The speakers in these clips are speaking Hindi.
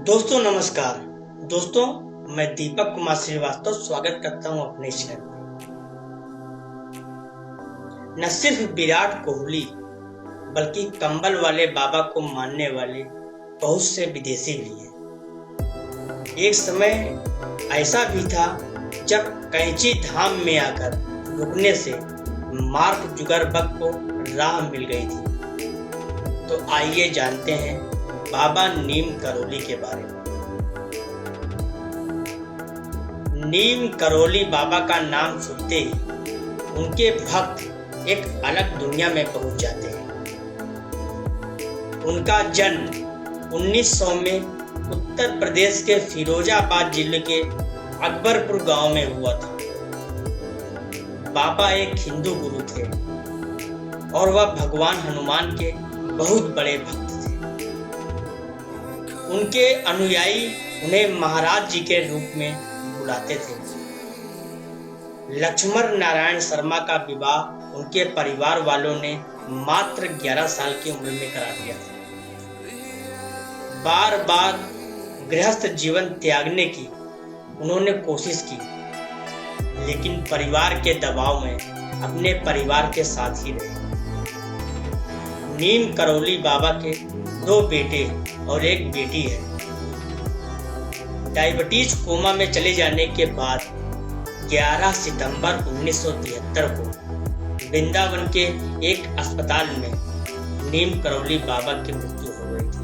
दोस्तों नमस्कार। दोस्तों मैं दीपक कुमार श्रीवास्तव स्वागत करता हूं अपने चैनल में। न सिर्फ विराट कोहली बल्कि कंबल वाले बाबा को मानने वाले बहुत से विदेशी भी हैं। एक समय ऐसा भी था जब कैंची धाम में आकर रुकने से मार्क जुकरबर्ग को राह मिल गई थी। तो आइए जानते हैं बाबा नीम करौली के बारे में। नीम करौली बाबा का नाम सुनते ही उनके भक्त एक अलग दुनिया में पहुंच जाते हैं। उनका जन्म 1900 में उत्तर प्रदेश के फिरोजाबाद जिले के अकबरपुर गांव में हुआ था। बाबा एक हिंदू गुरु थे और वह भगवान हनुमान के बहुत बड़े भक्त थे। उनके अनुयायी उन्हें महाराज जी के रूप में बुलाते थे। लक्ष्मण नारायण शर्मा का विवाह उनके परिवार वालों ने मात्र 11 साल की उम्र में करा दिया था। बार बार गृहस्थ जीवन त्यागने की उन्होंने कोशिश की, लेकिन परिवार के दबाव में अपने परिवार के साथ ही रहे। नीम करौली बाबा के 2 बेटे और 1 बेटी है। डायबिटीज कोमा में चले जाने के बाद 11 सितंबर 1973 को वृंदावन के एक अस्पताल में नीम करौली बाबा की मृत्यु हो गई थी।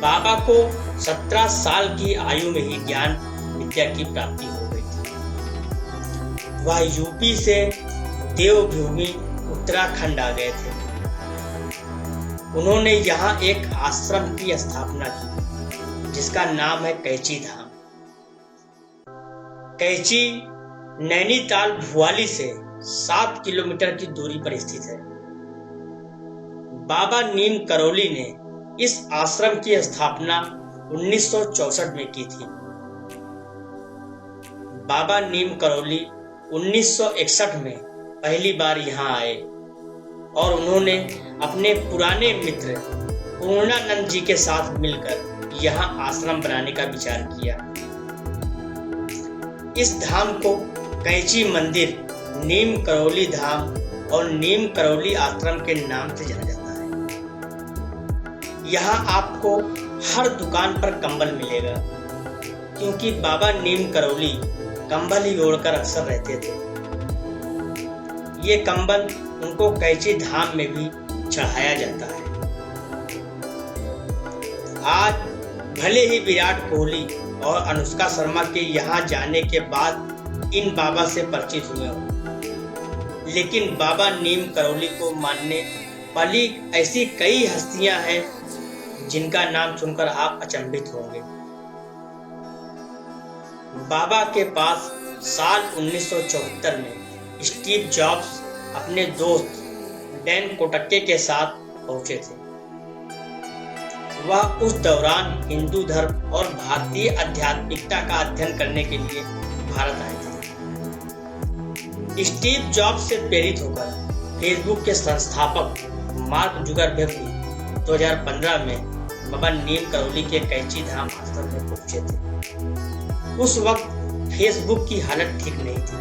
बाबा को 17 साल की आयु में ही ज्ञान विद्या की प्राप्ति हो गई थी। वह यूपी से देवभूमि उत्तराखंड आ गए थे। उन्होंने यहाँ एक आश्रम की स्थापना की जिसका नाम है कैंची धाम। कैंची नैनीताल भुवाली से 7 किलोमीटर की दूरी पर स्थित है। बाबा नीम करौली ने इस आश्रम की स्थापना 1964 में की थी। बाबा नीम करौली 1961 में पहली बार यहाँ आए और उन्होंने अपने पुराने मित्र पूर्णानंद जी के साथ मिलकर यहाँ आश्रम बनाने का विचार किया। इस धाम को कैंची मंदिर, नीम करौली धाम और नीम करौली आश्रम के नाम से जाना जाता है। यहाँ आपको हर दुकान पर कंबल मिलेगा, क्योंकि बाबा नीम करौली कंबल ही ओढ़कर अक्सर रहते थे। ये कंबल उनको कैंची धाम में भी चढ़ाया जाता है। आज भले ही विराट कोहली और अनुष्का शर्मा के यहाँ जाने के बाद इन बाबा से परिचित हुए हों, लेकिन बाबा नीम करौली को मानने वाली ऐसी कई हस्तियां हैं जिनका नाम सुनकर आप अचंभित होंगे। बाबा के पास साल 1974 में स्टीव जॉब्स अपने दोस्त डैन कोटक्के के साथ पहुंचे थे। वह उस दौरान हिंदू धर्म और भारतीय आध्यात्मिकता का अध्ययन करने के लिए भारत आए थे। स्टीव जॉब्स से प्रेरित होकर फेसबुक के संस्थापक मार्क जुकरबर्ग भी 2015 में बाबा नीम करौली के कैंची धाम आश्रम में पहुंचे थे। उस वक्त फेसबुक की हालत ठीक नहीं थी,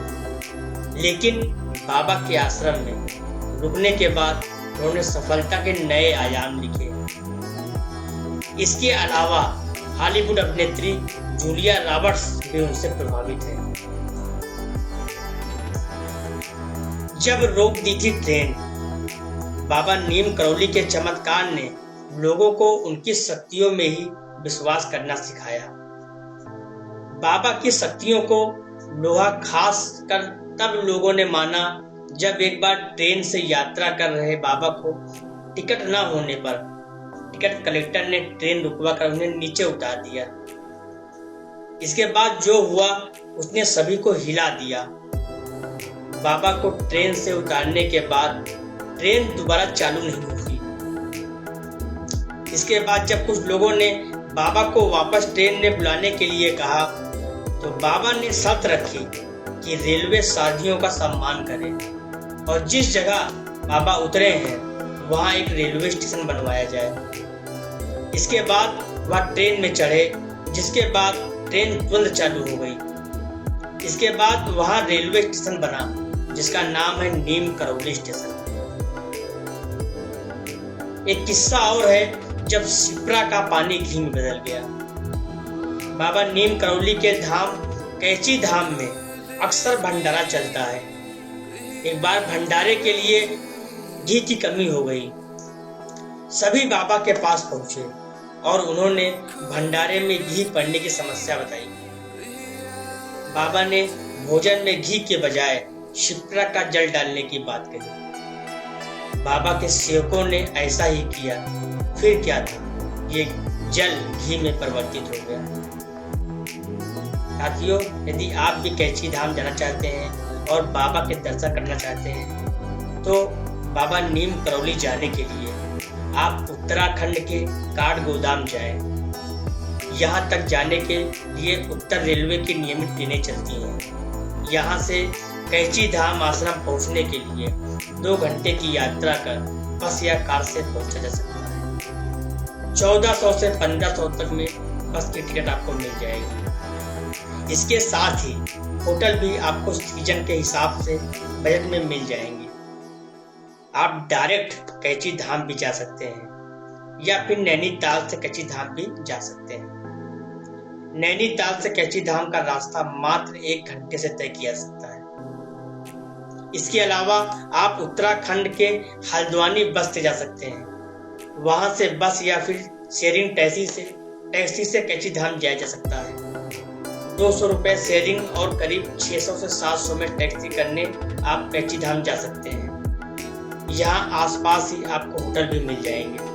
लेकिन बाबा के आश्रम में रुकने के बाद उन्होंने सफलता के नए आयाम लिखे। इसके अलावा हॉलीवुड अभिनेत्री जूलिया रॉबर्ट्स भी उनसे प्रभावित है। जब रोक दी थी ट्रेन, बाबा नीम करौली के चमत्कार ने लोगों को उनकी शक्तियों में ही विश्वास करना सिखाया। बाबा की शक्तियों को लोहा खास कर तब लोगों ने माना जब एक बार ट्रेन से यात्रा कर रहे बाबा को टिकट न होने पर टिकट कलेक्टर ने ट्रेन रुकवा कर उन्हें नीचे उतार दिया। इसके बाद जो हुआ उसने सभी को हिला दिया। बाबा को ट्रेन से उतारने के बाद ट्रेन दोबारा चालू नहीं हुई। इसके बाद जब कुछ लोगों ने बाबा को वापस ट्रेन में बुलाने के लिए कहा तो बाबा ने शर्त रखी कि रेलवे साथियों का सम्मान करें और जिस जगह बाबा उतरे हैं वहां एक रेलवे स्टेशन बनवाया जाए। इसके बाद वह ट्रेन में चढ़े, जिसके बाद ट्रेन तुरंत चालू हो गई। इसके बाद वहां रेलवे स्टेशन बना जिसका नाम है नीम करौली स्टेशन। एक किस्सा और है जब शिप्रा का पानी घी में बदल गया। बाबा नीम करौली के धाम कैची धाम में अक्सर भंडारा चलता है। एक बार भंडारे के लिए घी की कमी हो गई। सभी बाबा के पास पहुंचे और उन्होंने भंडारे में घी पड़ने की समस्या बताई। बाबा ने भोजन में घी के बजाय शिप्रा का जल डालने की बात कही। बाबा के सेवकों ने ऐसा ही किया। फिर क्या था, ये जल घी में परिवर्तित हो गया। साथियों, यदि आप भी कैची धाम जाना चाहते हैं और बाबा के दर्शन करना चाहते हैं तो बाबा नीम करौली जाने के लिए आप उत्तराखंड के काठगोदाम जाएं। यहाँ तक जाने के लिए उत्तर रेलवे की नियमित ट्रेनें चलती हैं। यहाँ से कैची धाम आश्रम पहुँचने के लिए 2 घंटे की यात्रा कर बस या कार से पहुँचा जा सकता है। 1400 से 1500 तक में बस की टिकट आपको मिल जाएगी। इसके साथ ही होटल भी आपको सीजन के हिसाब से बजट में मिल जाएंगे। आप डायरेक्ट कैची धाम भी जा सकते हैं या फिर नैनीताल से कैची धाम भी जा सकते हैं। नैनीताल से कैची धाम का रास्ता मात्र 1 घंटे से तय किया जा सकता है। इसके अलावा आप उत्तराखंड के हल्द्वानी बस से जा सकते हैं। वहां से बस या फिर शेयरिंग टैक्सी से कैची धाम जाया जा सकता है। 200 रुपये शेयरिंग और करीब 600 से 700 में टैक्सी करने आप कैची धाम जा सकते हैं। यहाँ आसपास ही आपको होटल भी मिल जाएंगे।